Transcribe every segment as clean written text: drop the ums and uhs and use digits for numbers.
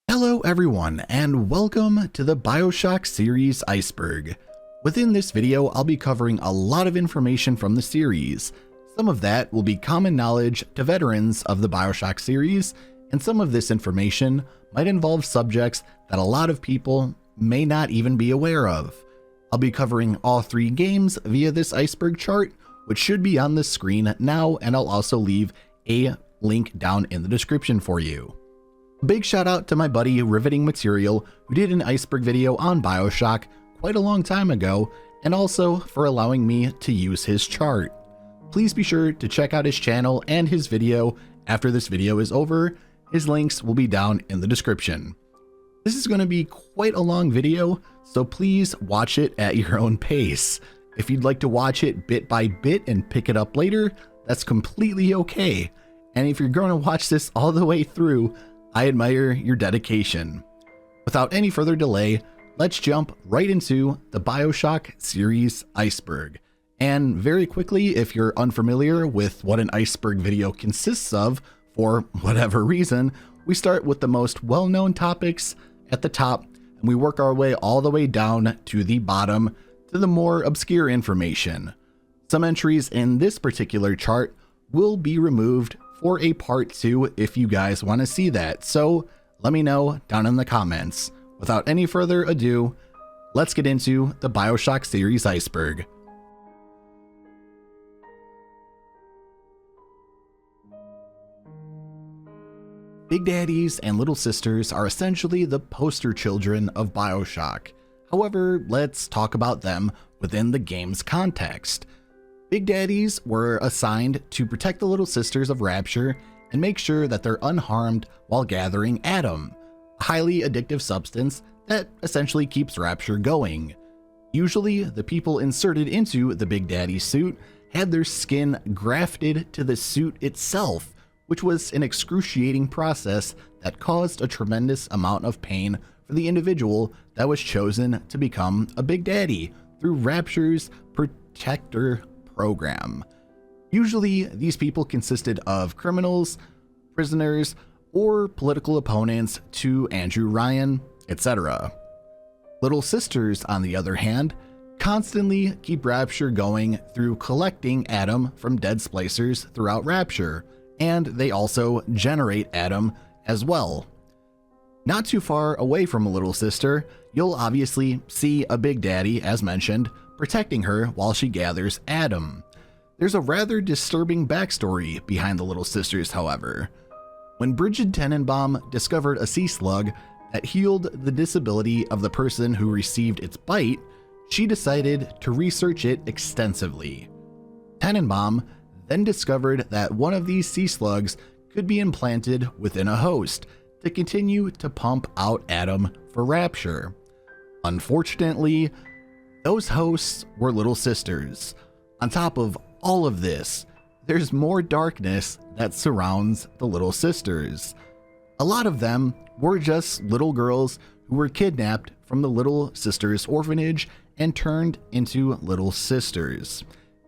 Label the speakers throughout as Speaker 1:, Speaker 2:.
Speaker 1: Hello everyone, and welcome to the Bioshock Series Iceberg. Within this video, I'll be covering a lot of information from the series. Some of that will be common knowledge to veterans of the Bioshock series, and some of this information might involve subjects that a lot of people may not even be aware of. I'll be covering all three games via this iceberg chart, which should be on the screen now, and I'll also leave a link down in the description for you. Big shout out to my buddy Riveting Material, who did an iceberg video on Bioshock quite a long time ago, and also for allowing me to use his chart. Please be sure to check out his channel and his video after this video is over. His links will be down in the description. This is going to be quite a long video, so please watch it at your own pace. If you'd like to watch it bit by bit and pick it up later, that's completely okay. And if you're going to watch this all the way through, I admire your dedication. Without any further delay, let's jump right into the Bioshock Series Iceberg. And very quickly, if you're unfamiliar with what an iceberg video consists of, for whatever reason, we start with the most well-known topics at the top, and we work our way all the way down to the bottom to the more obscure information. Some entries in this particular chart will be removed for a part 2 if you guys want to see that, so let me know down in the comments. Without any further ado, let's get into the Bioshock Series Iceberg. Big Daddies and Little Sisters are essentially the poster children of Bioshock. However, let's talk about them within the game's context. Big Daddies were assigned to protect the Little Sisters of Rapture and make sure that they're unharmed while gathering Adam, a highly addictive substance that essentially keeps Rapture going. Usually, the people inserted into the Big Daddy suit had their skin grafted to the suit itself, which was an excruciating process that caused a tremendous amount of pain for the individual that was chosen to become a Big Daddy through Rapture's Protector program. Usually, these people consisted of criminals, prisoners, or political opponents to Andrew Ryan, etc. Little Sisters, on the other hand, constantly keep Rapture going through collecting Adam from dead splicers throughout Rapture, and they also generate Adam as well. Not too far away from a Little Sister, you'll obviously see a Big Daddy, as mentioned, protecting her while she gathers Adam. There's a rather disturbing backstory behind the Little Sisters, however. When Bridget Tenenbaum discovered a sea slug that healed the disability of the person who received its bite, she decided to research it extensively. Tenenbaum then discovered that one of these sea slugs could be implanted within a host to continue to pump out Adam for Rapture. Unfortunately, those hosts were Little Sisters. On top of all of this, there's more darkness that surrounds the Little Sisters. A lot of them were just little girls who were kidnapped from the Little Sisters orphanage and turned into Little Sisters.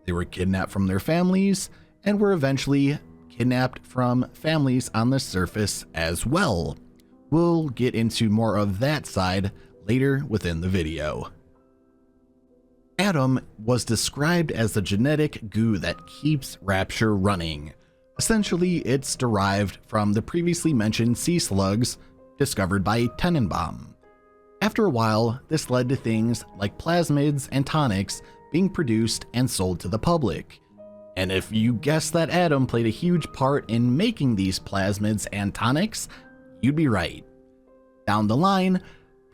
Speaker 1: They were kidnapped from their families and were eventually kidnapped from families on the surface as well. We'll get into more of that side later within the video. Adam was described as the genetic goo that keeps Rapture running. Essentially, it's derived from the previously mentioned sea slugs discovered by Tenenbaum. After a while, this led to things like plasmids and tonics being produced and sold to the public. And if you guessed that Adam played a huge part in making these plasmids and tonics, you'd be right. Down the line,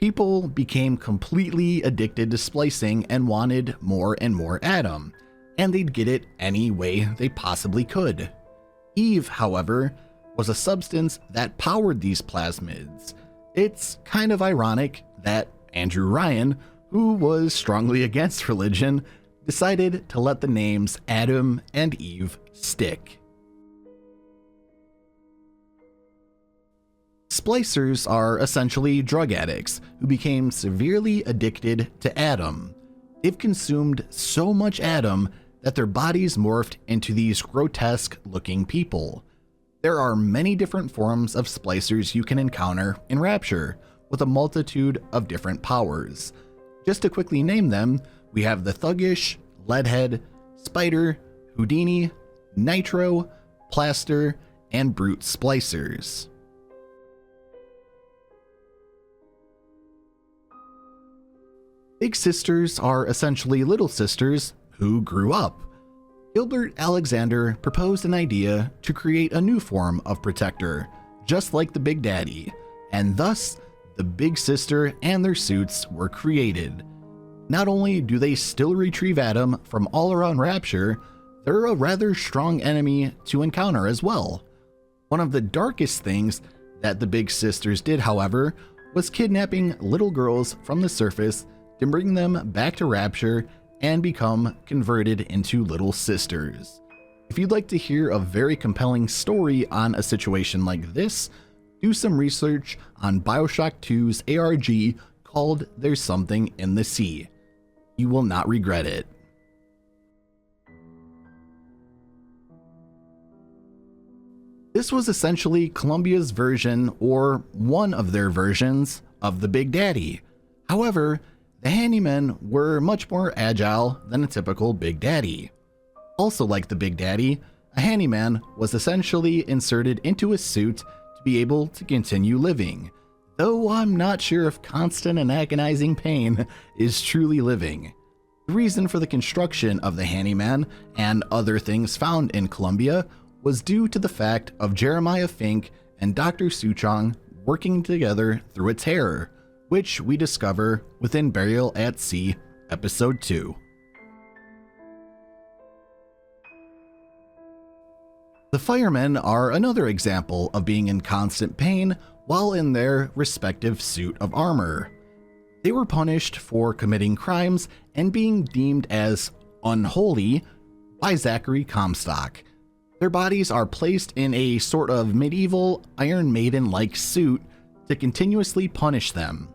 Speaker 1: people became completely addicted to splicing and wanted more and more Adam, and they'd get it any way they possibly could. Eve, however, was a substance that powered these plasmids. It's kind of ironic that Andrew Ryan, who was strongly against religion, decided to let the names Adam and Eve stick. Splicers are essentially drug addicts who became severely addicted to Adam. They've consumed so much Adam that their bodies morphed into these grotesque-looking people. There are many different forms of splicers you can encounter in Rapture, with a multitude of different powers. Just to quickly name them, we have the Thuggish, Leadhead, Spider, Houdini, Nitro, Plaster, and Brute splicers. Big sisters are essentially little sisters who grew up. Gilbert Alexander proposed an idea to create a new form of protector, just like the Big Daddy, and thus the Big Sister and their suits were created. Not only do they still retrieve Adam from all around Rapture, they're a rather strong enemy to encounter as well. One of the darkest things that the Big Sisters did, however, was kidnapping little girls from the surface to bring them back to Rapture and become converted into little sisters. If you'd like to hear a very compelling story on a situation like this, do some research on Bioshock 2's ARG called There's Something in the Sea. You will not regret it. This was essentially Columbia's version, or one of their versions, of the Big Daddy. However, the Handymen were much more agile than a typical Big Daddy. Also like the Big Daddy, a Handyman was essentially inserted into a suit to be able to continue living, though I'm not sure if constant and agonizing pain is truly living. The reason for the construction of the Handyman and other things found in Columbia was due to the fact of Jeremiah Fink and Dr. Suchong working together through its terror, which we discover within Burial at Sea, Episode 2. The firemen are another example of being in constant pain while in their respective suit of armor. They were punished for committing crimes and being deemed as unholy by Zachary Comstock. Their bodies are placed in a sort of medieval Iron Maiden-like suit to continuously punish them.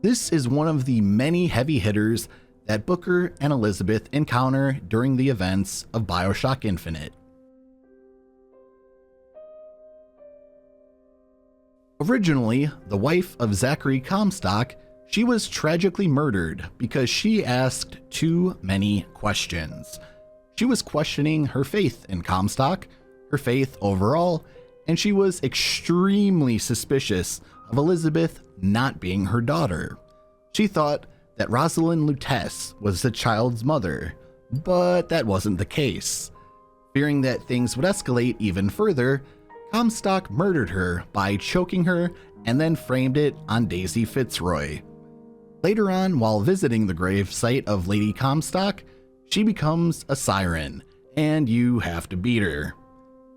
Speaker 1: This is one of the many heavy hitters that Booker and Elizabeth encounter during the events of Bioshock Infinite. Originally, the wife of Zachary Comstock, she was tragically murdered because she asked too many questions. She was questioning her faith in Comstock, her faith overall, and she was extremely suspicious of Elizabeth not being her daughter. She thought that Rosalind Lutece was the child's mother, but that wasn't the case. Fearing that things would escalate even further, Comstock murdered her by choking her and then framed it on Daisy Fitzroy. Later on, while visiting the grave site of Lady Comstock, she becomes a siren, and you have to beat her.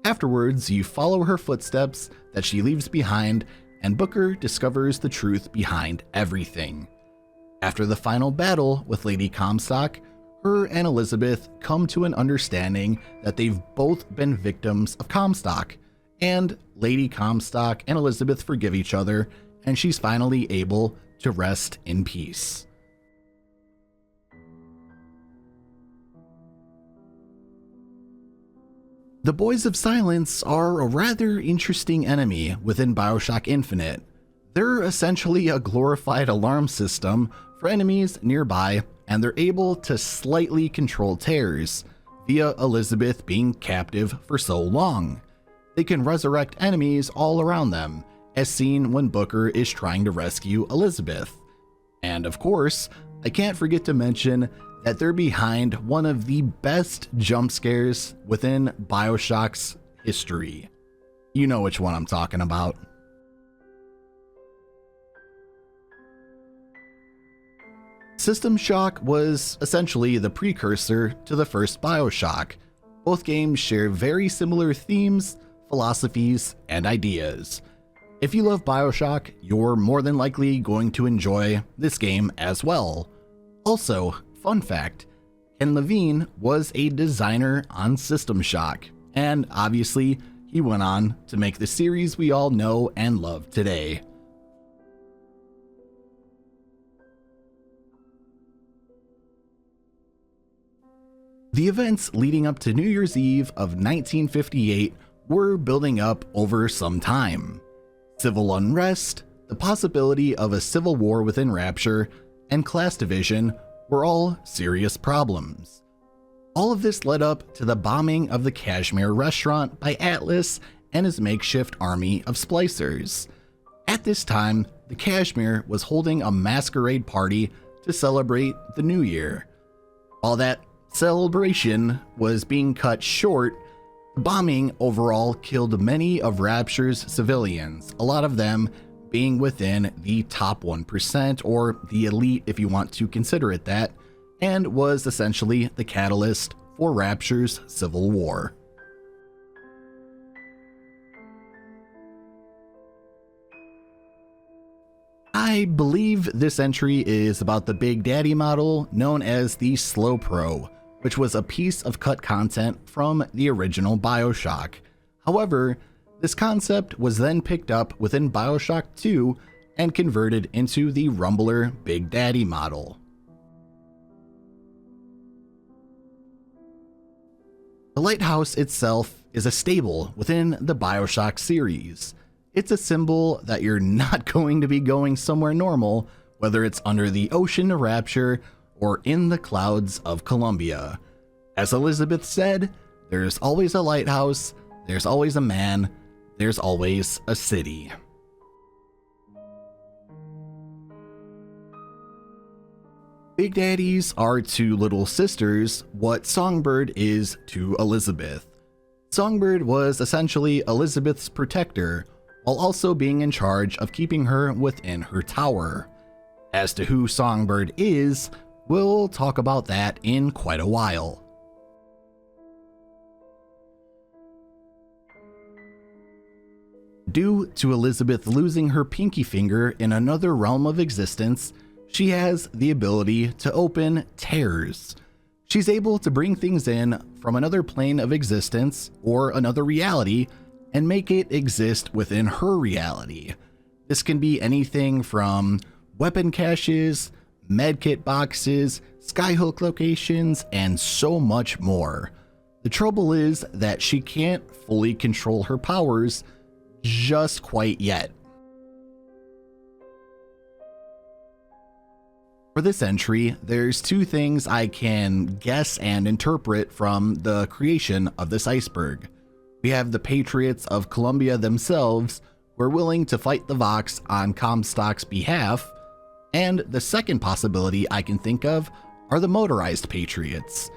Speaker 1: Afterwards, you follow her footsteps that she leaves behind, and Booker discovers the truth behind everything. After the final battle with Lady Comstock, her and Elizabeth come to an understanding that they've both been victims of Comstock, and Lady Comstock and Elizabeth forgive each other, and she's finally able to rest in peace. The Boys of Silence are a rather interesting enemy within Bioshock Infinite. They're essentially a glorified alarm system for enemies nearby, and they're able to slightly control tears, via Elizabeth being captive for so long. They can resurrect enemies all around them, as seen when Booker is trying to rescue Elizabeth. And of course, I can't forget to mention that they're behind one of the best jump scares within Bioshock's history. You know which one I'm talking about. System Shock was essentially the precursor to the first Bioshock. Both games share very similar themes, philosophies, and ideas. If you love Bioshock, you're more than likely going to enjoy this game as well. Also, fun fact, Ken Levine was a designer on System Shock, and obviously, he went on to make the series we all know and love today. The events leading up to New Year's Eve of 1958 were building up over some time. Civil unrest, the possibility of a civil war within Rapture, and class division were all serious problems. All of this led up to the bombing of the Kashmir restaurant by Atlas and his makeshift army of splicers. At this time, the Kashmir was holding a masquerade party to celebrate the new year. While that celebration was being cut short, the bombing overall killed many of Rapture's civilians, a lot of them being within the top 1%, or the elite if you want to consider it that, and was essentially the catalyst for Rapture's civil war. I believe this entry is about the Big Daddy model known as the Slow Pro, which was a piece of cut content from the original Bioshock. However, this concept was then picked up within Bioshock 2 and converted into the Rumbler Big Daddy model. The lighthouse itself is a stable within the Bioshock series. It's a symbol that you're not going to be going somewhere normal, whether it's under the ocean of Rapture or in the clouds of Columbia. As Elizabeth said, there's always a lighthouse, there's always a man, there's always a city. Big Daddies are to little sisters what Songbird is to Elizabeth. Songbird was essentially Elizabeth's protector, while also being in charge of keeping her within her tower. As to who Songbird is, we'll talk about that in quite a while. Due to Elizabeth losing her pinky finger in another realm of existence, she has the ability to open tears. She's able to bring things in from another plane of existence or another reality and make it exist within her reality. This can be anything from weapon caches, medkit boxes, skyhook locations, and so much more. The trouble is that she can't fully control her powers just quite yet. For this entry, there's two things I can guess and interpret from the creation of this iceberg. We have the Patriots of Columbia themselves who are willing to fight the Vox on Comstock's behalf, and the second possibility I can think of are the motorized Patriots.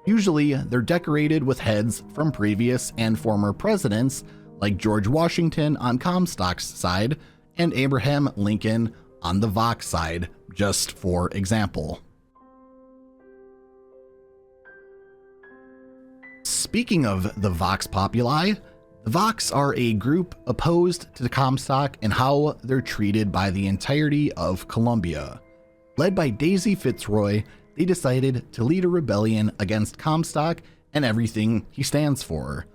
Speaker 1: Usually, they're decorated with heads from previous and former presidents like George Washington on Comstock's side and Abraham Lincoln on the Vox side, just for example. Speaking of the Vox Populi, the Vox are a group opposed to Comstock and how they're treated by the entirety of Columbia. Led by Daisy Fitzroy, they decided to lead a rebellion against Comstock and everything he stands for.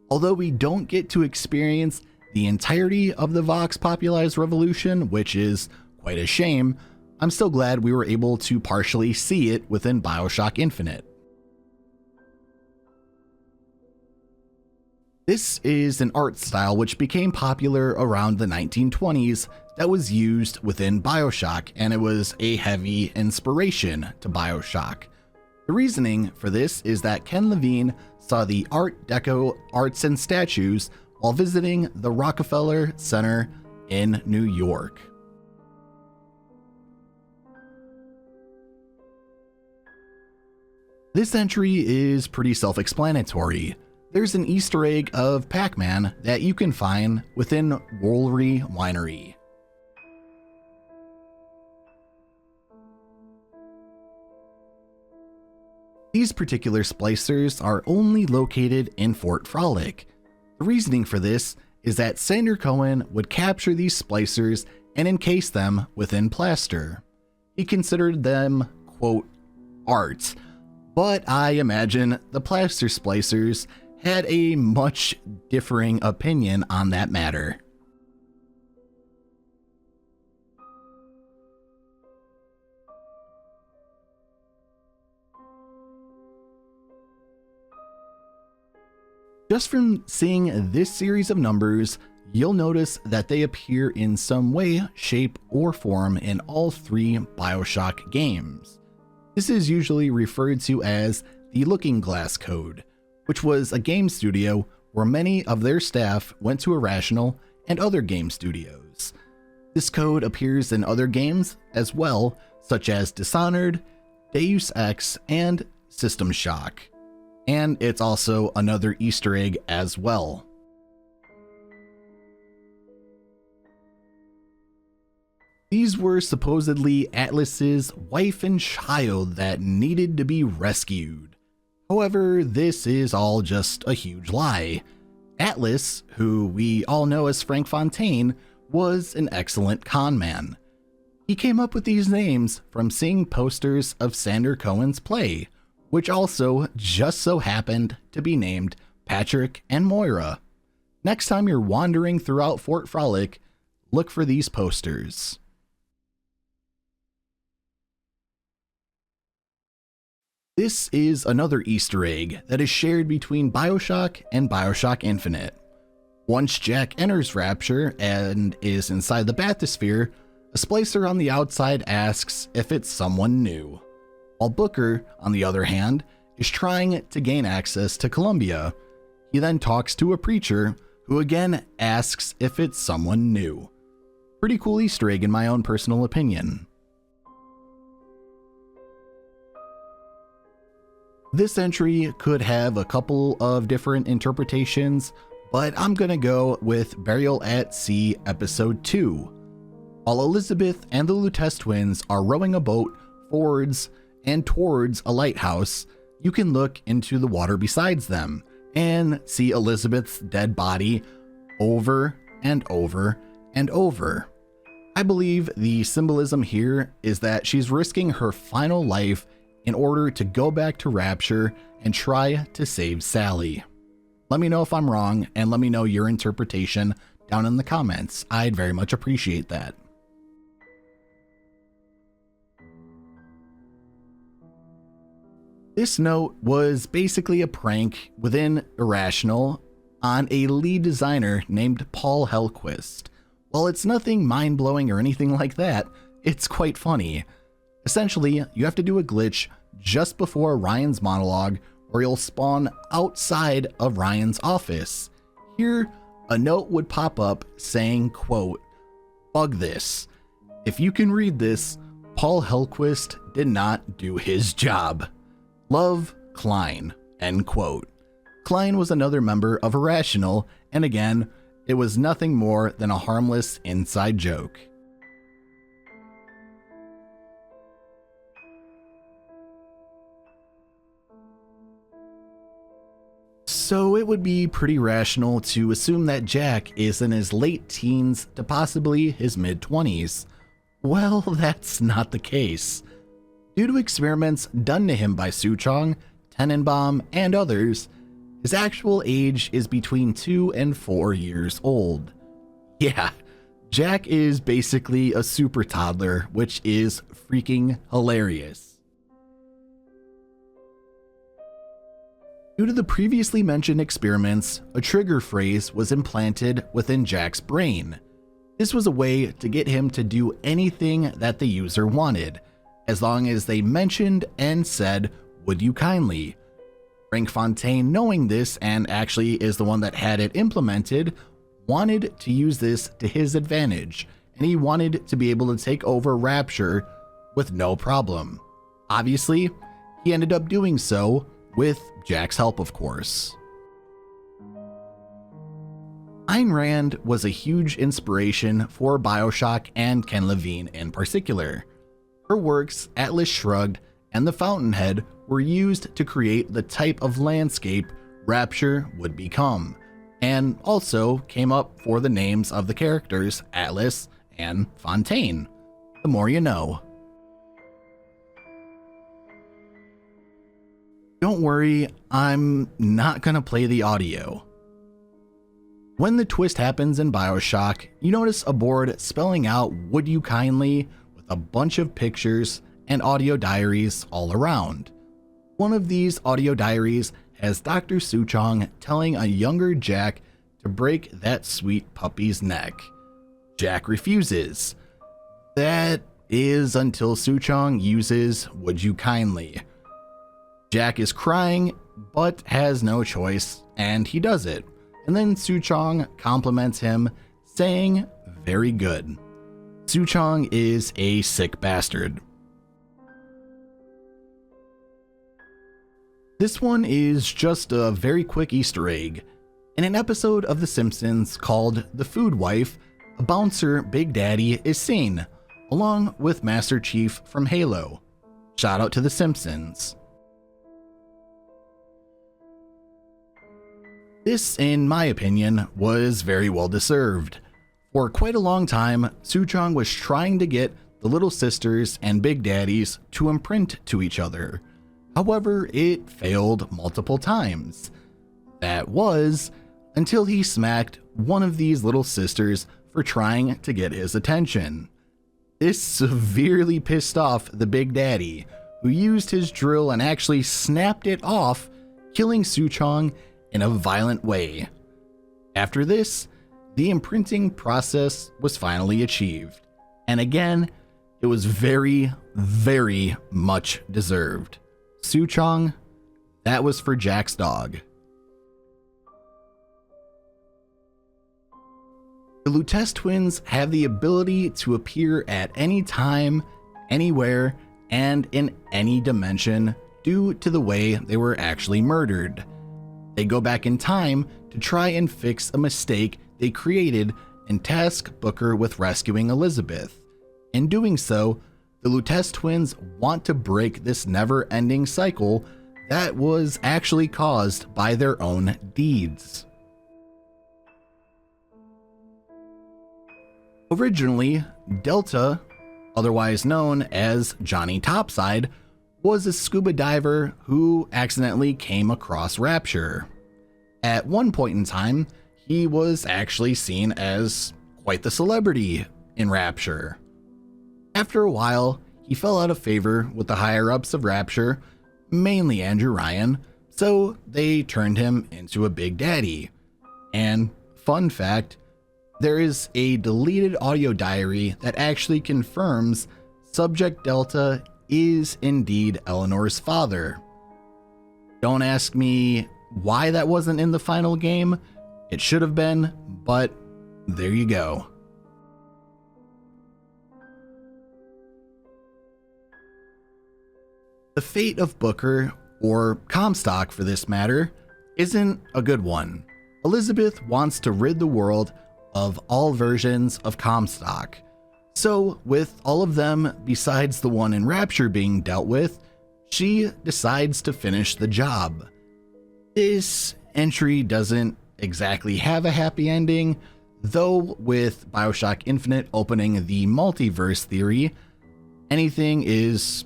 Speaker 1: Although we don't get to experience the entirety of the Vox Populi's revolution, which is quite a shame, I'm still glad we were able to partially see it within Bioshock Infinite. This is an art style which became popular around the 1920s that was used within Bioshock, and it was a heavy inspiration to Bioshock. The reasoning for this is that Ken Levine saw the Art Deco arts and statues while visiting the Rockefeller Center in New York. This entry is pretty self-explanatory. There's an Easter egg of Pac-Man that you can find within Woolry Winery. These particular splicers are only located in Fort Frolic. The reasoning for this is that Sander Cohen would capture these splicers and encase them within plaster. He considered them, quote, art, but I imagine the plaster splicers had a much differing opinion on that matter. Just from seeing this series of numbers, you'll notice that they appear in some way, shape, or form in all 3 Bioshock games. This is usually referred to as the Looking Glass Code, which was a game studio where many of their staff went to Irrational and other game studios. This code appears in other games as well, such as Dishonored, Deus Ex, and System Shock. And it's also another Easter egg as well. These were supposedly Atlas's wife and child that needed to be rescued. However, this is all just a huge lie. Atlas, who we all know as Frank Fontaine, was an excellent con man. He came up with these names from seeing posters of Sander Cohen's play, which also just so happened to be named Patrick and Moira. Next time you're wandering throughout Fort Frolic, look for these posters. This is another Easter egg that is shared between Bioshock and Bioshock Infinite. Once Jack enters Rapture and is inside the bathysphere, a splicer on the outside asks if it's someone new, while Booker, on the other hand, is trying to gain access to Columbia. He then talks to a preacher, who again asks if it's someone new. Pretty cool Easter egg in my own personal opinion. This entry could have a couple of different interpretations, but I'm gonna go with Burial at Sea Episode 2. While Elizabeth and the Lutece twins are rowing a boat forwards and towards a lighthouse, you can look into the water besides them and see Elizabeth's dead body over and over and over. I believe the symbolism here is that she's risking her final life in order to go back to Rapture and try to save Sally. Let me know if I'm wrong, and let me know your interpretation down in the comments. I'd very much appreciate that. This note was basically a prank within Irrational on a lead designer named Paul Hellquist. While it's nothing mind-blowing or anything like that, it's quite funny. Essentially, you have to do a glitch just before Ryan's monologue, or you'll spawn outside of Ryan's office. Here, a note would pop up saying, quote, "Bug this. If you can read this, Paul Hellquist did not do his job. Love, Klein," end quote. Klein was another member of Irrational, and again, it was nothing more than a harmless inside joke. So it would be pretty rational to assume that Jack is in his late teens to possibly his mid-20s. Well, that's not the case. Due to experiments done to him by Suchong, Tenenbaum, and others, his actual age is between 2 and 4 years old. Yeah, Jack is basically a super toddler, which is freaking hilarious. Due to the previously mentioned experiments, a trigger phrase was implanted within Jack's brain. This was a way to get him to do anything that the user wanted, as long as they mentioned and said, "Would you kindly?" Frank Fontaine, knowing this and actually is the one that had it implemented, wanted to use this to his advantage, and he wanted to be able to take over Rapture with no problem. Obviously, he ended up doing so, with Jack's help, of course. Ayn Rand was a huge inspiration for Bioshock and Ken Levine in particular. Her works, Atlas Shrugged and The Fountainhead, were used to create the type of landscape Rapture would become, and also came up for the names of the characters Atlas and Fontaine. The more you know. Don't worry, I'm not gonna play the audio. When the twist happens in Bioshock, you notice a board spelling out "Would you kindly" with a bunch of pictures and audio diaries all around. One of these audio diaries as Dr. Suchong telling a younger Jack to break that sweet puppy's neck. Jack refuses. That is until Suchong uses "Would you kindly." Jack is crying, but has no choice, and he does it. And then Suchong compliments him, saying, "Very good." Suchong is a sick bastard. This one is just a very quick Easter egg. In an episode of The Simpsons called The Food Wife, a bouncer Big Daddy is seen, along with Master Chief from Halo. Shout out to The Simpsons. This, in my opinion, was very well deserved. For quite a long time, Suchong was trying to get the little sisters and Big Daddies to imprint to each other. However, it failed multiple times. That was until he smacked one of these little sisters for trying to get his attention. This severely pissed off the Big Daddy, who used his drill and actually snapped it off, killing Suchong in a violent way. After this, the imprinting process was finally achieved, and again, it was very, very much deserved. Suchong, that was for Jack's dog. The Lutece twins have the ability to appear at any time, anywhere, and in any dimension due to the way they were actually murdered. They go back in time to try and fix a mistake they created and task Booker with rescuing Elizabeth. In doing so, the Lutece twins want to break this never-ending cycle that was actually caused by their own deeds. Originally, Delta, otherwise known as Johnny Topside, was a scuba diver who accidentally came across Rapture. At one point in time, he was actually seen as quite the celebrity in Rapture. After a while, he fell out of favor with the higher-ups of Rapture, mainly Andrew Ryan, so they turned him into a Big Daddy. And, fun fact, there is a deleted audio diary that actually confirms Subject Delta is indeed Eleanor's father. Don't ask me why that wasn't in the final game. It should have been, but there you go. The fate of Booker, or Comstock for this matter, isn't a good one. Elizabeth wants to rid the world of all versions of Comstock. So, with all of them besides the one in Rapture being dealt with, she decides to finish the job. This entry doesn't exactly have a happy ending, though with Bioshock Infinite opening the multiverse theory, anything is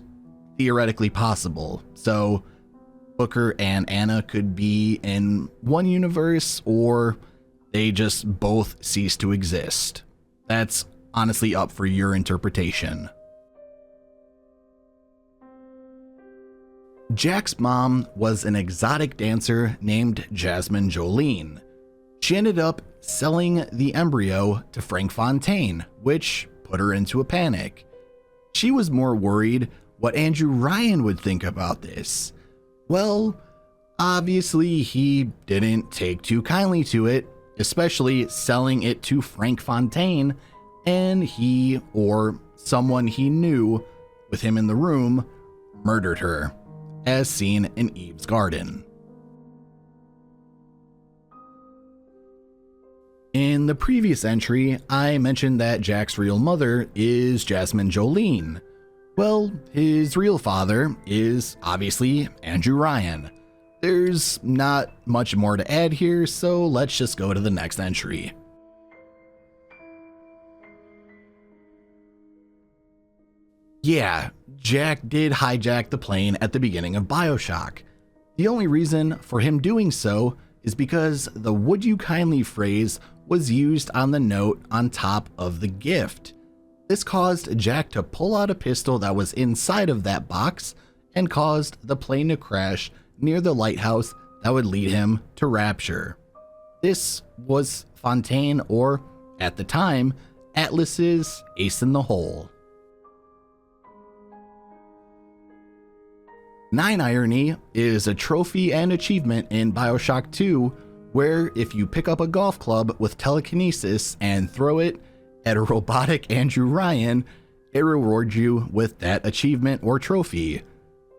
Speaker 1: theoretically possible. So Booker and Anna could be in one universe, or they just both cease to exist. That's honestly up for your interpretation. Jack's mom was an exotic dancer named Jasmine Jolene. She ended up selling the embryo to Frank Fontaine, which put her into a panic. She was more worried what Andrew Ryan would think about this. Well, obviously he didn't take too kindly to it, especially selling it to Frank Fontaine, and he, or someone he knew with him in the room, murdered her, as seen in Eve's garden. In the previous entry, I mentioned that Jack's real mother is Jasmine Jolene. Well, his real father is obviously Andrew Ryan. There's not much more to add here, so let's just go to the next entry. Yeah, Jack did hijack the plane at the beginning of Bioshock. The only reason for him doing so is because the "would you kindly" phrase was used on the note on top of the gift. This caused Jack to pull out a pistol that was inside of that box and caused the plane to crash near the lighthouse that would lead him to Rapture. This was Fontaine, or at the time, Atlus's ace in the hole. 9 Irony is a trophy and achievement in Bioshock 2 where if you pick up a golf club with telekinesis and throw it at a robotic Andrew Ryan, it rewards you with that achievement or trophy.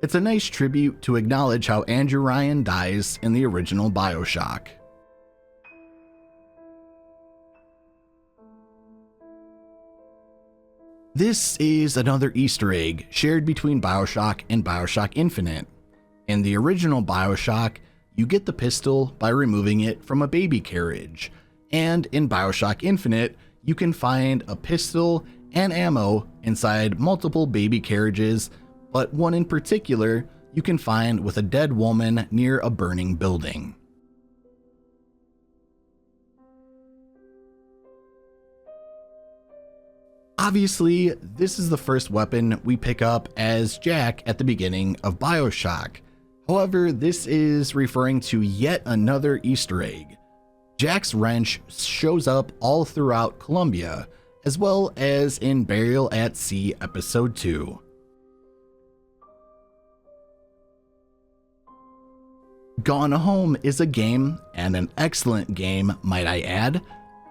Speaker 1: It's a nice tribute to acknowledge how Andrew Ryan dies in the original Bioshock. This is another Easter egg shared between Bioshock and Bioshock Infinite. In the original Bioshock, you get the pistol by removing it from a baby carriage, and in Bioshock Infinite, you can find a pistol and ammo inside multiple baby carriages, but one in particular you can find with a dead woman near a burning building. Obviously, this is the first weapon we pick up as Jack at the beginning of Bioshock. However, this is referring to yet another Easter egg. Jack's wrench shows up all throughout Columbia, as well as in Burial at Sea Episode 2. Gone Home is a game, and an excellent game, might I add,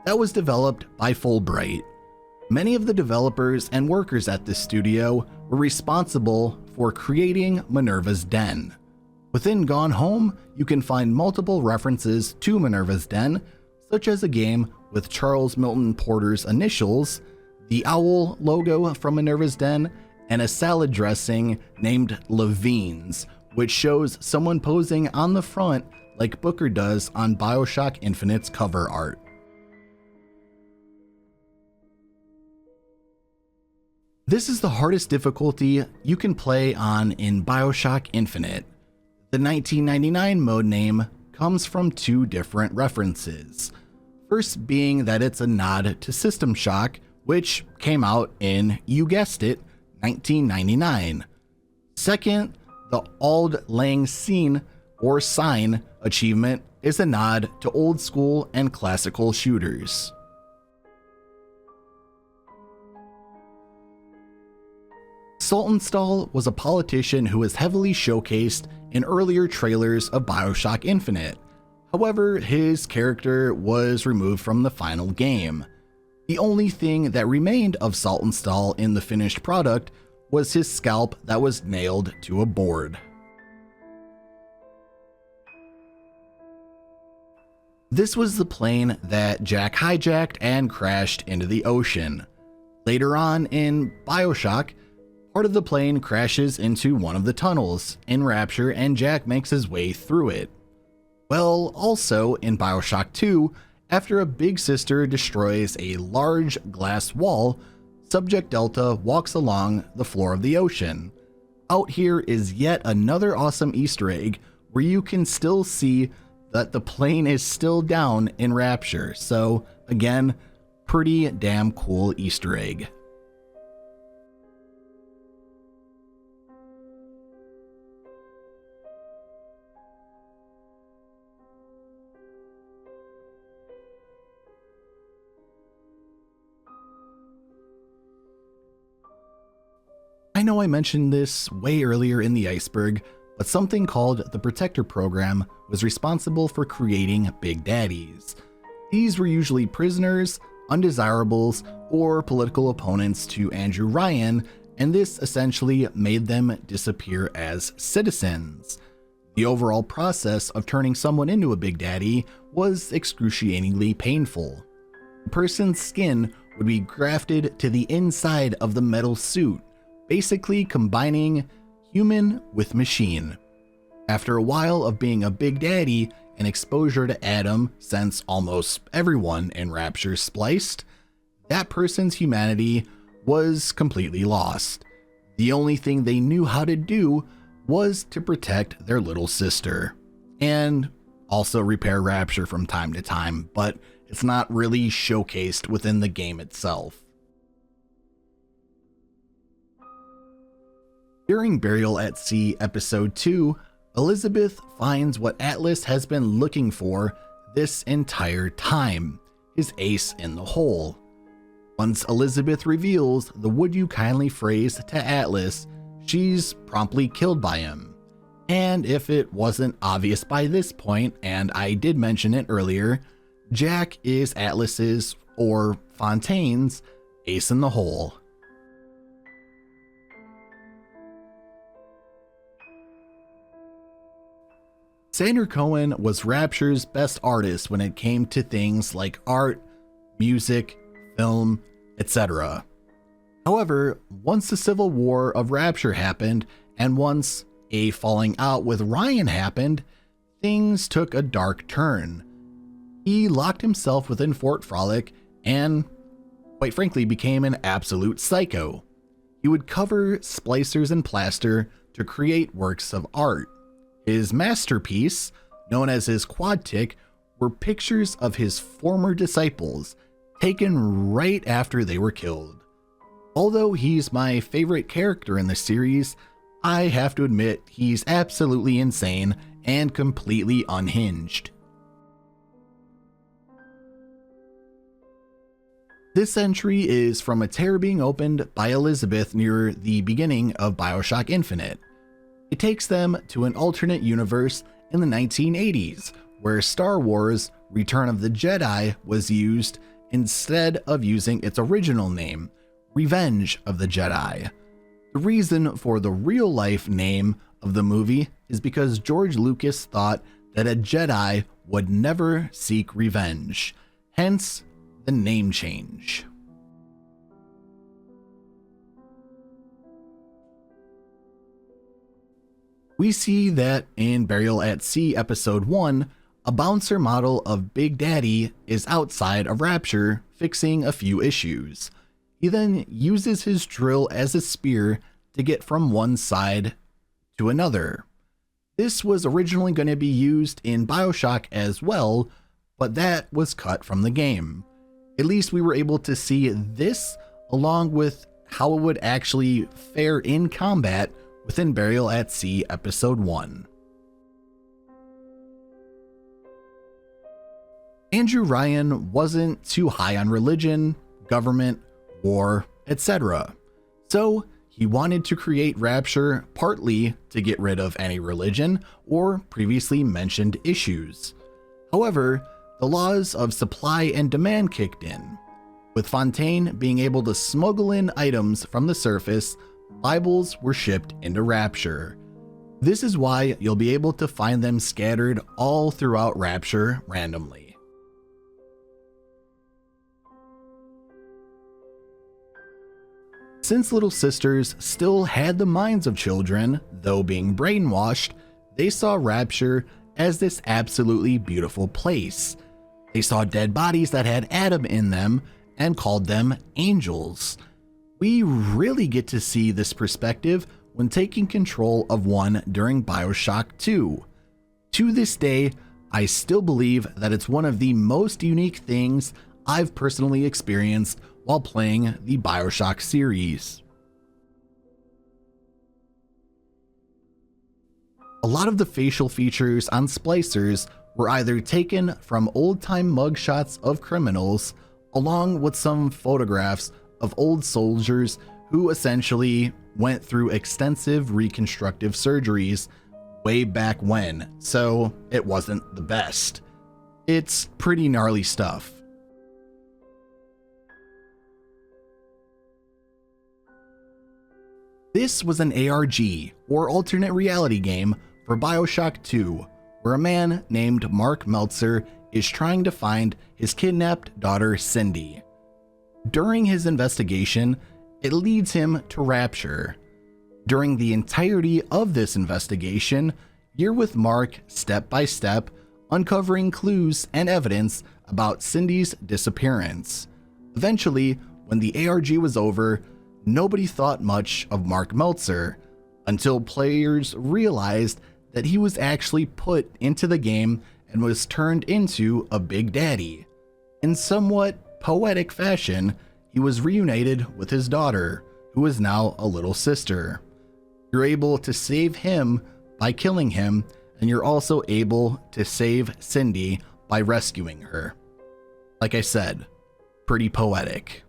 Speaker 1: that was developed by Fulbright. Many of the developers and workers at this studio were responsible for creating Minerva's Den. Within Gone Home, you can find multiple references to Minerva's Den, such as a game with Charles Milton Porter's initials, the owl logo from Minerva's Den, and a salad dressing named Levine's, which shows someone posing on the front like Booker does on Bioshock Infinite's cover art. This is the hardest difficulty you can play on in Bioshock Infinite. The 1999 mode name comes from 2 different references. First being that it's a nod to System Shock, which came out in, you guessed it, 1999. Second, the Auld Lang Syne or Sign achievement is a nod to old school and classical shooters. Saltonstall was a politician who was heavily showcased in earlier trailers of Bioshock Infinite. However, his character was removed from the final game. The only thing that remained of Saltonstall in the finished product was his scalp that was nailed to a board. This was the plane that Jack hijacked and crashed into the ocean. Later on in Bioshock, part of the plane crashes into one of the tunnels in Rapture and Jack makes his way through it. Well, also in Bioshock 2, after a big sister destroys a large glass wall, Subject Delta walks along the floor of the ocean. Out here is yet another awesome Easter egg where you can still see that the plane is still down in Rapture, so again, pretty damn cool Easter egg. I know I mentioned this way earlier in the iceberg, but something called the Protector Program was responsible for creating Big Daddies. These were usually prisoners, undesirables, or political opponents to Andrew Ryan, and this essentially made them disappear as citizens. The overall process of turning someone into a Big Daddy was excruciatingly painful. The person's skin would be grafted to the inside of the metal suit, basically combining human with machine. After a while of being a Big Daddy and exposure to Adam, since almost everyone in Rapture spliced, that person's humanity was completely lost. The only thing they knew how to do was to protect their little sister, and also repair Rapture from time to time, but it's not really showcased within the game itself. During Burial at Sea Episode 2, Elizabeth finds what Atlas has been looking for this entire time, his ace in the hole. Once Elizabeth reveals the "would you kindly" phrase to Atlas, she's promptly killed by him. And if it wasn't obvious by this point, and I did mention it earlier, Jack is Atlas's, or Fontaine's, ace in the hole. Sander Cohen was Rapture's best artist when it came to things like art, music, film, etc. However, once the Civil War of Rapture happened, and once a falling out with Ryan happened, things took a dark turn. He locked himself within Fort Frolic and, quite frankly, became an absolute psycho. He would cover splicers in plaster to create works of art. His masterpiece, known as his quadtic, were pictures of his former disciples, taken right after they were killed. Although he's my favorite character in the series, I have to admit he's absolutely insane and completely unhinged. This entry is from a tear being opened by Elizabeth near the beginning of Bioshock Infinite. It takes them to an alternate universe in the 1980s, where Star Wars: Return of the Jedi was used instead of using its original name, Revenge of the Jedi. The reason for the real-life name of the movie is because George Lucas thought that a Jedi would never seek revenge, hence the name change. We see that in Burial at Sea Episode 1, a bouncer model of Big Daddy is outside of Rapture fixing a few issues. He then uses his drill as a spear to get from one side to another. This was originally going to be used in Bioshock as well, but that was cut from the game. At least we were able to see this along with how it would actually fare in combat within Burial at Sea Episode 1. Andrew Ryan wasn't too high on religion, government, war, etc. So he wanted to create Rapture partly to get rid of any religion or previously mentioned issues. However, the laws of supply and demand kicked in. With Fontaine being able to smuggle in items from the surface, Bibles were shipped into Rapture. This is why you'll be able to find them scattered all throughout Rapture randomly. Since little sisters still had the minds of children, though being brainwashed, they saw Rapture as this absolutely beautiful place. They saw dead bodies that had Adam in them and called them angels. We really get to see this perspective when taking control of one during Bioshock 2. To this day, I still believe that it's one of the most unique things I've personally experienced while playing the Bioshock series. A lot of the facial features on splicers were either taken from old-time mugshots of criminals, along with some photographs of old soldiers who essentially went through extensive reconstructive surgeries way back when, so it wasn't the best. It's pretty gnarly stuff. This was an ARG, or alternate reality game, for Bioshock 2, where a man named Mark Meltzer is trying to find his kidnapped daughter Cindy. During his investigation, it leads him to Rapture. During the entirety of this investigation, you're with Mark step by step, uncovering clues and evidence about Cindy's disappearance. Eventually, when the ARG was over, nobody thought much of Mark Meltzer, until players realized that he was actually put into the game and was turned into a Big Daddy. In somewhat poetic fashion, he was reunited with his daughter, who is now a little sister. You're able to save him by killing him, and you're also able to save Cindy by rescuing her. Like I said, pretty poetic.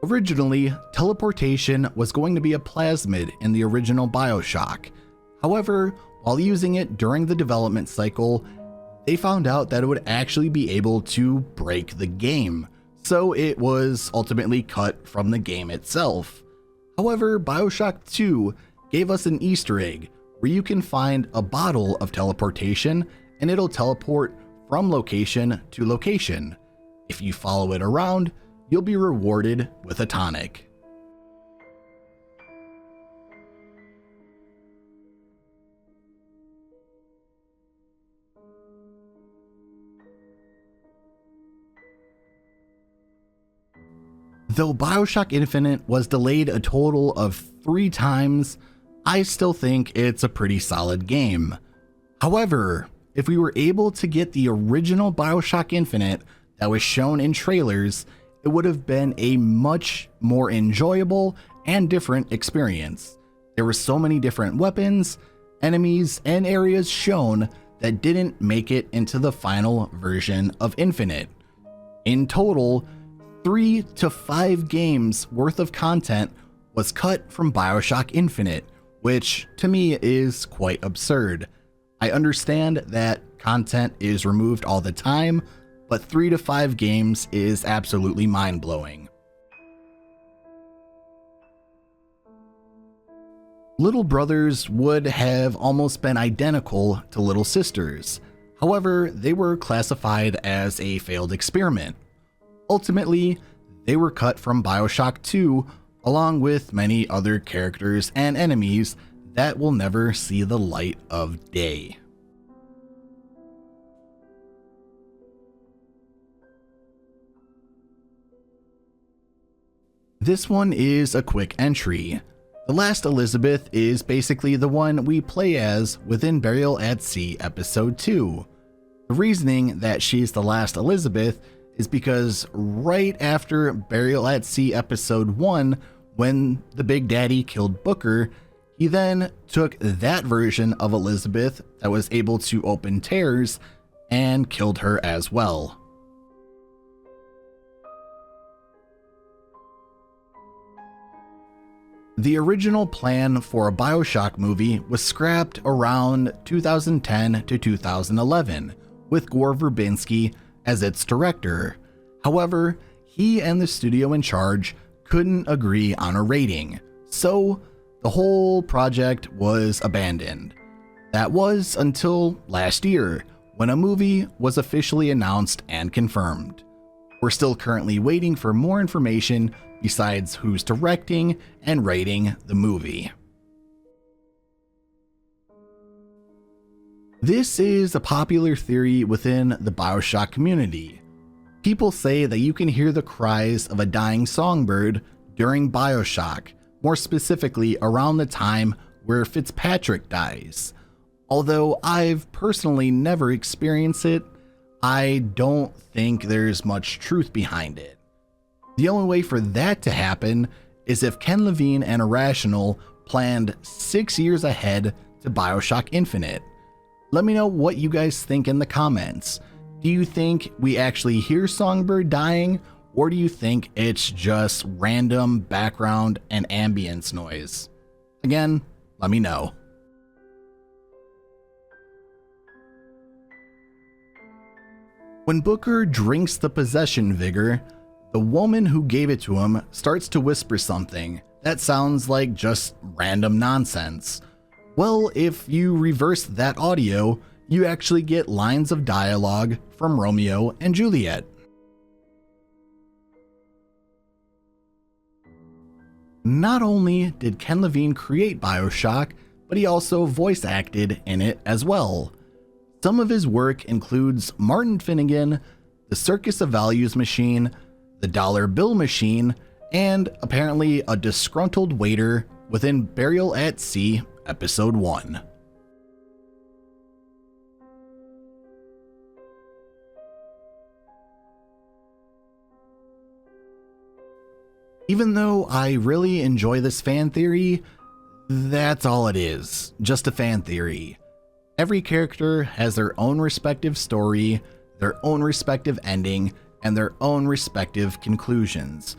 Speaker 1: Originally, teleportation was going to be a plasmid in the original Bioshock. However, while using it during the development cycle, they found out that it would actually be able to break the game, so it was ultimately cut from the game itself. However, Bioshock 2 gave us an Easter egg where you can find a bottle of teleportation and it'll teleport from location to location. If you follow it around, you'll be rewarded with a tonic. Though Bioshock Infinite was delayed a total of 3 times, I still think it's a pretty solid game. However, if we were able to get the original Bioshock Infinite that was shown in trailers, it would have been a much more enjoyable and different experience. There were so many different weapons, enemies, and areas shown that didn't make it into the final version of Infinite. In total, 3 to 5 games worth of content was cut from Bioshock Infinite, which to me is quite absurd. I understand that content is removed all the time, but 3 to 5 games is absolutely mind-blowing. Little brothers would have almost been identical to little sisters. However, they were classified as a failed experiment. Ultimately, they were cut from Bioshock 2 along with many other characters and enemies that will never see the light of day. This one is a quick entry. The last Elizabeth is basically the one we play as within Burial at Sea Episode 2. The reasoning that she's the last Elizabeth is because right after Burial at Sea Episode 1, when the Big Daddy killed Booker, he then took that version of Elizabeth that was able to open tears and killed her as well. The original plan for a Bioshock movie was scrapped around 2010 to 2011, with Gore Verbinski as its director. However, he and the studio in charge couldn't agree on a rating, so the whole project was abandoned. That was until last year, when a movie was officially announced and confirmed. We're still currently waiting for more information besides who's directing and writing the movie. This is a popular theory within the Bioshock community. People say that you can hear the cries of a dying songbird during Bioshock, more specifically around the time where Fitzpatrick dies. Although I've personally never experienced it, I don't think there's much truth behind it. The only way for that to happen is if Ken Levine and Irrational planned 6 years ahead to Bioshock Infinite. Let me know what you guys think in the comments. Do you think we actually hear Songbird dying, or do you think it's just random background and ambience noise? Again, let me know. When Booker drinks the possession vigor, the woman who gave it to him starts to whisper something that sounds like just random nonsense. Well, if you reverse that audio, you actually get lines of dialogue from Romeo and Juliet. Not only did Ken Levine create Bioshock, but he also voice acted in it as well. Some of his work includes Martin Finnegan, the Circus of Values machine, the Dollar Bill machine, and apparently a disgruntled waiter within Burial at Sea Episode 1. Even though I really enjoy this fan theory, that's all it is, just a fan theory. Every character has their own respective story, their own respective ending, and their own respective conclusions.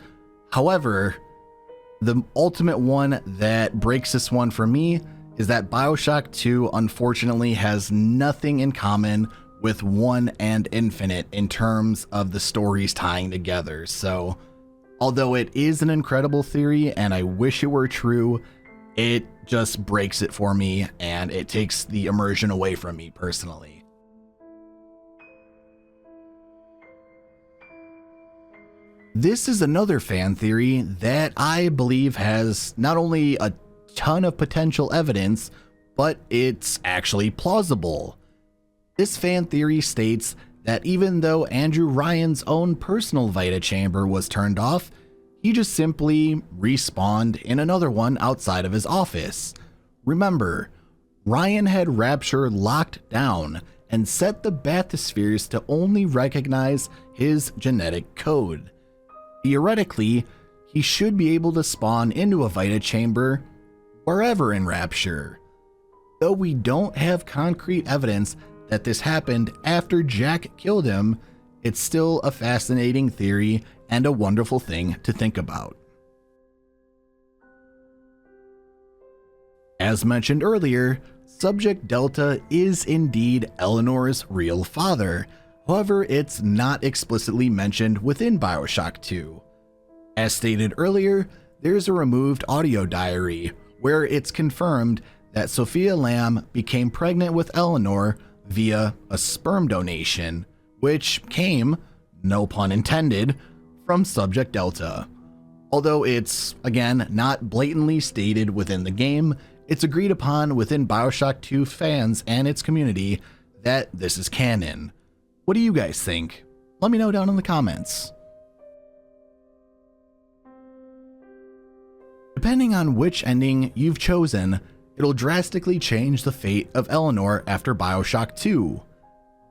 Speaker 1: However, the ultimate one that breaks this one for me is that Bioshock 2 unfortunately has nothing in common with 1 and Infinite in terms of the stories tying together. So, although it is an incredible theory and I wish it were true, it just breaks it for me and it takes the immersion away from me personally. This is another fan theory that I believe has not only a ton of potential evidence, but it's actually plausible. This fan theory states that even though Andrew Ryan's own personal Vita chamber was turned off, he just simply respawned in another one outside of his office. Remember, Ryan had Rapture locked down and set the bathyspheres to only recognize his genetic code. Theoretically, he should be able to spawn into a Vita chamber wherever in Rapture. Though we don't have concrete evidence that this happened after Jack killed him, it's still a fascinating theory and a wonderful thing to think about. As mentioned earlier, Subject Delta is indeed Eleanor's real father. However, it's not explicitly mentioned within Bioshock 2. As stated earlier, there's a removed audio diary where it's confirmed that Sophia Lamb became pregnant with Eleanor via a sperm donation, which came, no pun intended, from Subject Delta. Although it's, again, not blatantly stated within the game, it's agreed upon within Bioshock 2 fans and its community that this is canon. What do you guys think? Let me know down in the comments. Depending on which ending you've chosen, it'll drastically change the fate of Eleanor after Bioshock 2.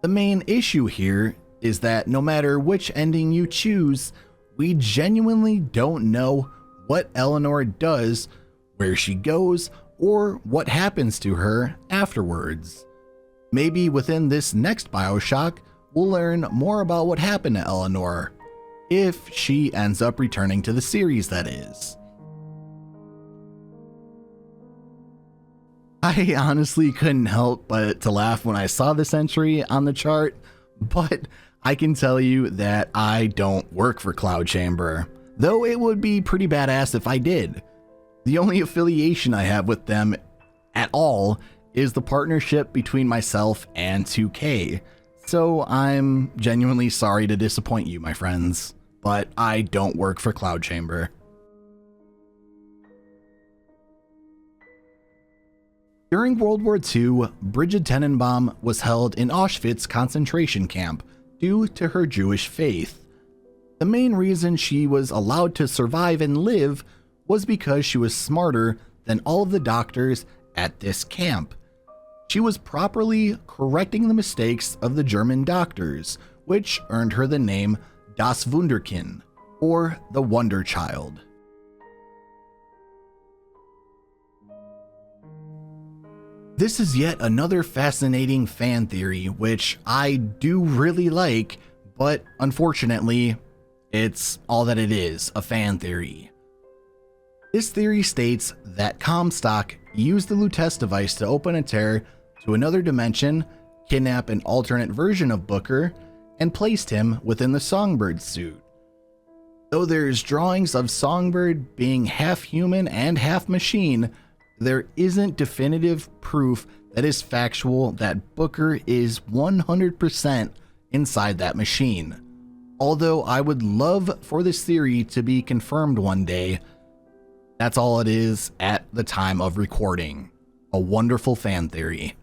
Speaker 1: The main issue here is that no matter which ending you choose, we genuinely don't know what Eleanor does, where she goes, or what happens to her afterwards. Maybe within this next Bioshock, we'll learn more about what happened to Eleanor, if she ends up returning to the series, that is. I honestly couldn't help but to laugh when I saw this entry on the chart, but I can tell you that I don't work for Cloud Chamber, though it would be pretty badass if I did. The only affiliation I have with them at all is the partnership between myself and 2K, so I'm genuinely sorry to disappoint you, my friends, but I don't work for Cloud Chamber. During World War II, Bridget Tenenbaum was held in Auschwitz concentration camp due to her Jewish faith. The main reason she was allowed to survive and live was because she was smarter than all of the doctors at this camp. She was properly correcting the mistakes of the German doctors, which earned her the name Das Wunderkind, or the Wonder Child. This is yet another fascinating fan theory, which I do really like, but unfortunately, it's all that it is, a fan theory. This theory states that Comstock used the Lutece device to open a tear to another dimension, kidnap an alternate version of Booker, and placed him within the Songbird suit. Though there's drawings of Songbird being half human and half machine, there isn't definitive proof that is factual that Booker is 100% inside that machine. Although I would love for this theory to be confirmed one day, that's all it is at the time of recording. A wonderful fan theory.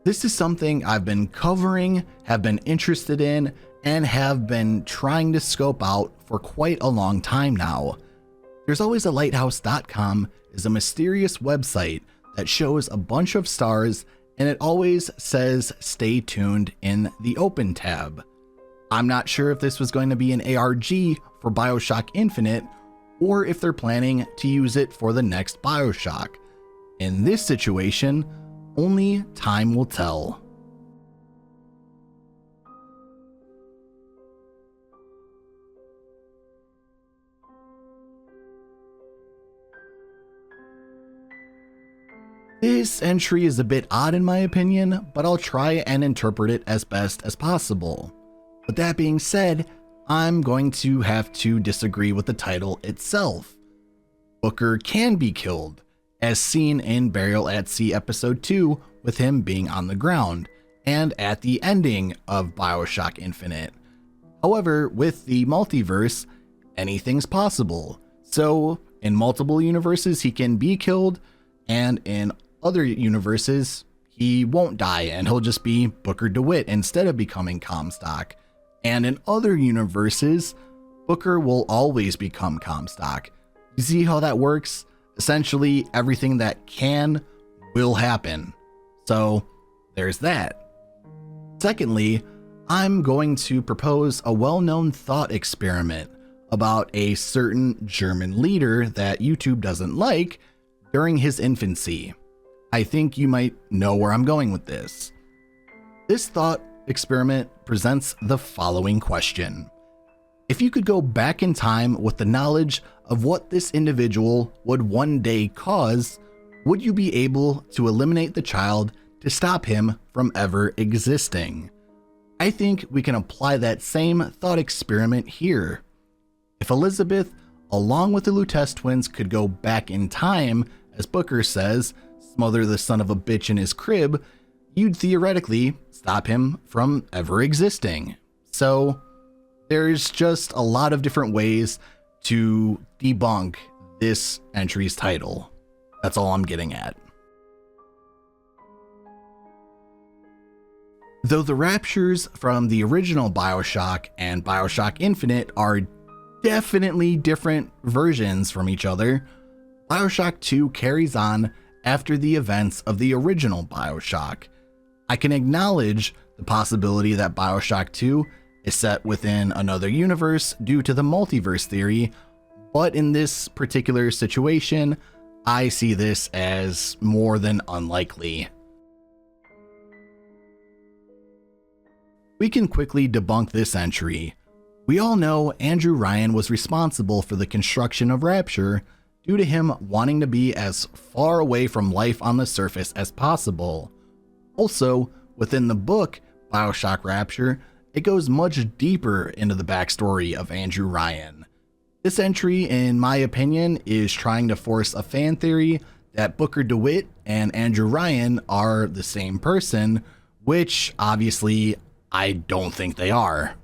Speaker 1: This is something I've been covering, have been interested in, and have been trying to scope out for quite a long time now. There's Always a Lighthouse.com is a mysterious website that shows a bunch of stars and it always says stay tuned in the open tab. I'm not sure if this was going to be an ARG for Bioshock Infinite, or if they're planning to use it for the next Bioshock. In this situation, only time will tell. This entry is a bit odd in my opinion, but I'll try and interpret it as best as possible. With that being said, I'm going to have to disagree with the title itself. Booker can be killed, as seen in Burial at Sea Episode 2 with him being on the ground, and at the ending of Bioshock Infinite. However, with the multiverse, anything's possible. So, in multiple universes he can be killed, and in other universes, he won't die and he'll just be Booker DeWitt instead of becoming Comstock. And in other universes, Booker will always become Comstock. You see how that works? Essentially, everything that can will happen. So, there's that. Secondly, I'm going to propose a well-known thought experiment about a certain German leader that YouTube doesn't like during his infancy. I think you might know where I'm going with this. This thought experiment presents the following question. If you could go back in time with the knowledge of what this individual would one day cause, would you be able to eliminate the child to stop him from ever existing? I think we can apply that same thought experiment here. If Elizabeth, along with the Lutece twins, could go back in time, as Booker says, smother the son of a bitch in his crib, you'd theoretically stop him from ever existing. So there's just a lot of different ways to debunk this entry's title. That's all I'm getting at. Though the Raptures from the original Bioshock and Bioshock Infinite are definitely different versions from each other, Bioshock 2 carries on after the events of the original Bioshock. I can acknowledge the possibility that Bioshock 2 is set within another universe due to the multiverse theory, but in this particular situation, I see this as more than unlikely. We can quickly debunk this entry. We all know Andrew Ryan was responsible for the construction of Rapture due to him wanting to be as far away from life on the surface as possible. Also, within the book Bioshock Rapture, it goes much deeper into the backstory of Andrew Ryan. This entry, in my opinion, is trying to force a fan theory that Booker DeWitt and Andrew Ryan are the same person, which obviously I don't think they are.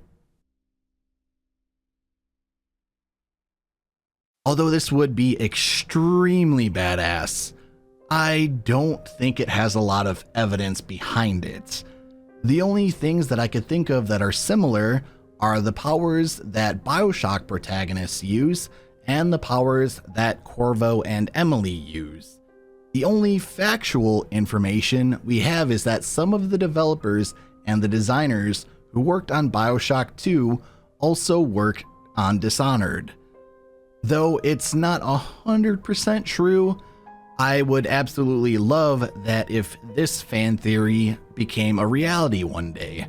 Speaker 1: Although this would be extremely badass, I don't think it has a lot of evidence behind it. The only things that I could think of that are similar are the powers that Bioshock protagonists use and the powers that Corvo and Emily use. The only factual information we have is that some of the developers and the designers who worked on Bioshock 2 also work on Dishonored. Though it's not 100% true, I would absolutely love that if this fan theory became a reality one day.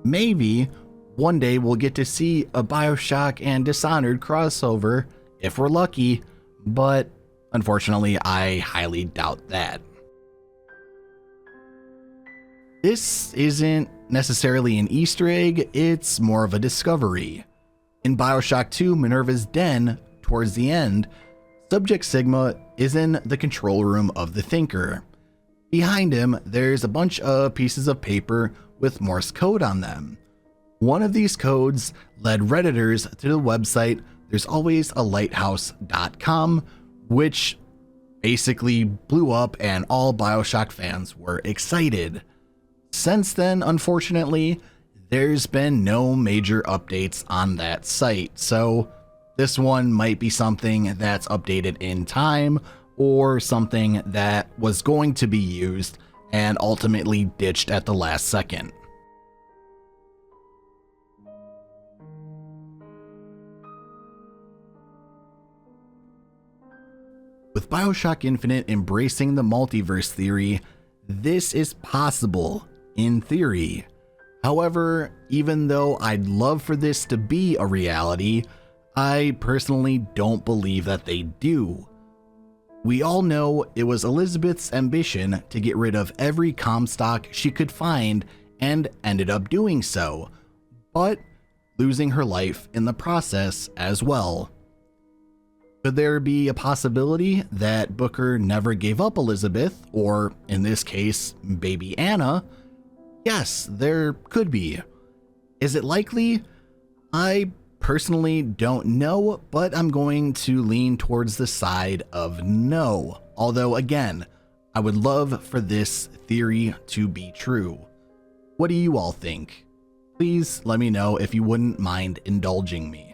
Speaker 1: Maybe one day we'll get to see a Bioshock and Dishonored crossover if we're lucky, but unfortunately I highly doubt that. This isn't necessarily an Easter egg, it's more of a discovery. In Bioshock 2 Minerva's Den, towards the end, Subject Sigma is in the control room of the Thinker. Behind him, there's a bunch of pieces of paper with Morse code on them. One of these codes led Redditors to the website there'salwaysalighthouse.com, which basically blew up and all Bioshock fans were excited. Since then, unfortunately, there's been no major updates on that site, so this one might be something that's updated in time or something that was going to be used and ultimately ditched at the last second. With Bioshock Infinite embracing the multiverse theory, this is possible, in theory. However, even though I'd love for this to be a reality, I personally don't believe that they do. We all know it was Elizabeth's ambition to get rid of every Comstock she could find and ended up doing so, but losing her life in the process as well. Could there be a possibility that Booker never gave up Elizabeth, or in this case, baby Anna? Yes, there could be. Is it likely? I personally don't know, but I'm going to lean towards the side of no. Although again, I would love for this theory to be true. What do you all think? Please let me know if you wouldn't mind indulging me.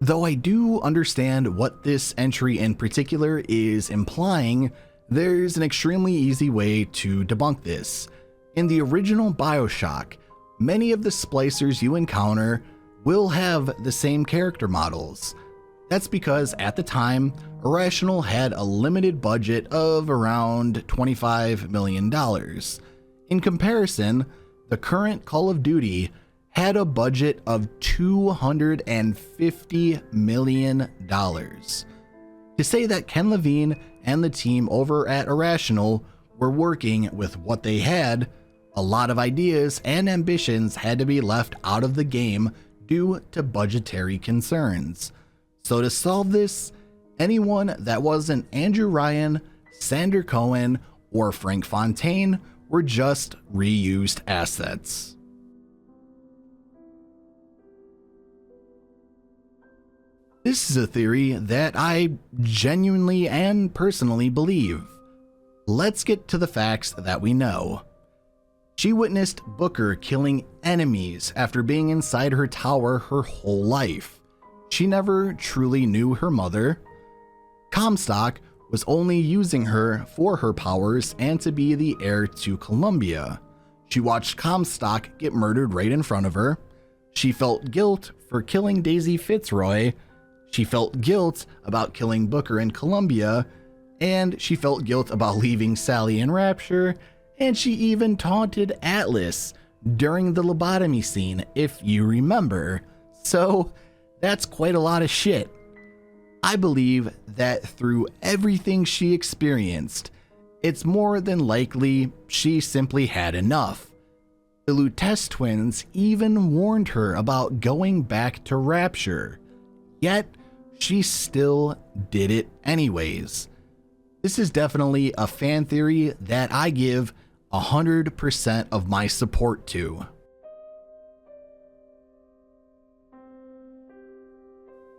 Speaker 1: Though I do understand what this entry in particular is implying, there's an extremely easy way to debunk this. In the original Bioshock, many of the splicers you encounter will have the same character models. That's because at the time, Irrational had a limited budget of around $25 million. In comparison, the current Call of Duty had a budget of $250 million. To say that Ken Levine and the team over at Irrational were working with what they had, a lot of ideas and ambitions had to be left out of the game due to budgetary concerns. So to solve this, anyone that wasn't Andrew Ryan, Sander Cohen, or Frank Fontaine were just reused assets. This is a theory that I genuinely and personally believe. Let's get to the facts that we know. She witnessed Booker killing enemies after being inside her tower her whole life. She never truly knew her mother. Comstock was only using her for her powers and to be the heir to Columbia. She watched Comstock get murdered right in front of her. She felt guilt for killing Daisy Fitzroy. She felt guilt about killing Booker in Columbia, and she felt guilt about leaving Sally in Rapture, and she even taunted Atlas during the lobotomy scene, if you remember. So that's quite a lot of shit. I believe that through everything she experienced, it's more than likely she simply had enough. The Lutece twins even warned her about going back to Rapture. Yet, she still did it anyways. This is definitely a fan theory that I give 100% of my support to.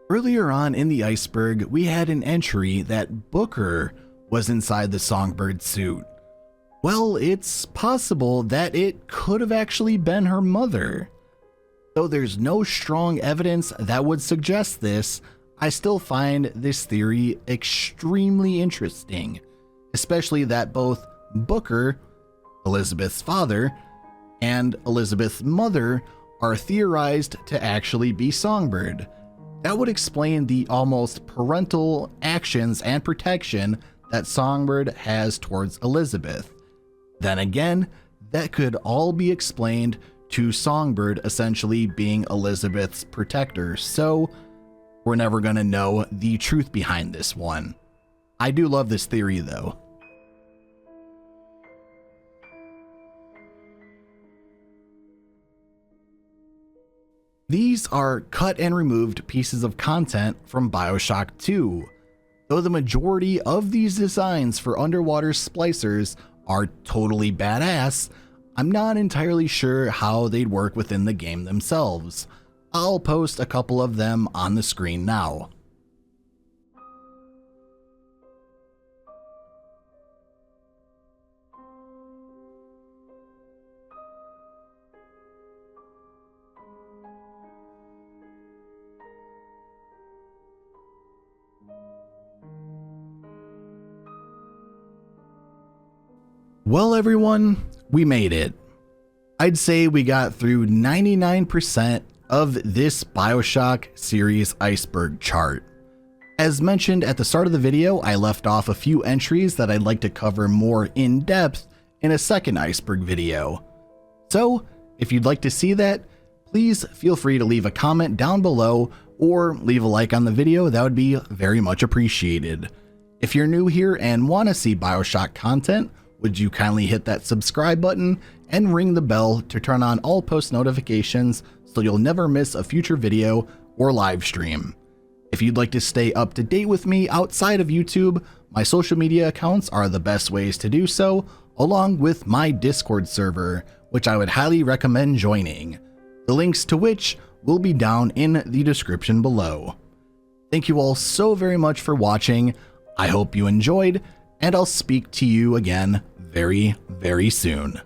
Speaker 1: Earlier on in the iceberg, we had an entry that Booker was inside the Songbird suit. Well, it's possible that it could have actually been her mother. Though there's no strong evidence that would suggest this, I still find this theory extremely interesting, especially that both Booker, Elizabeth's father, and Elizabeth's mother are theorized to actually be Songbird. That would explain the almost parental actions and protection that Songbird has towards Elizabeth. Then again, that could all be explained to Songbird essentially being Elizabeth's protector, so we're never gonna know the truth behind this one. I do love this theory though. These are cut and removed pieces of content from Bioshock 2. Though the majority of these designs for underwater splicers are totally badass, I'm not entirely sure how they'd work within the game themselves. I'll post a couple of them on the screen now. Well, everyone, we made it. I'd say we got through 99% of this Bioshock Series Iceberg chart. As mentioned at the start of the video, I left off a few entries that I'd like to cover more in depth in a second Iceberg video. So, if you'd like to see that, please feel free to leave a comment down below or leave a like on the video. That would be very much appreciated. If you're new here and want to see Bioshock content, would you kindly hit that subscribe button and ring the bell to turn on all post notifications so you'll never miss a future video or live stream. If you'd like to stay up to date with me outside of YouTube, my social media accounts are the best ways to do so, along with my Discord server, which I would highly recommend joining. The links to which will be down in the description below. Thank you all so very much for watching. I hope you enjoyed, and I'll speak to you again very, very soon.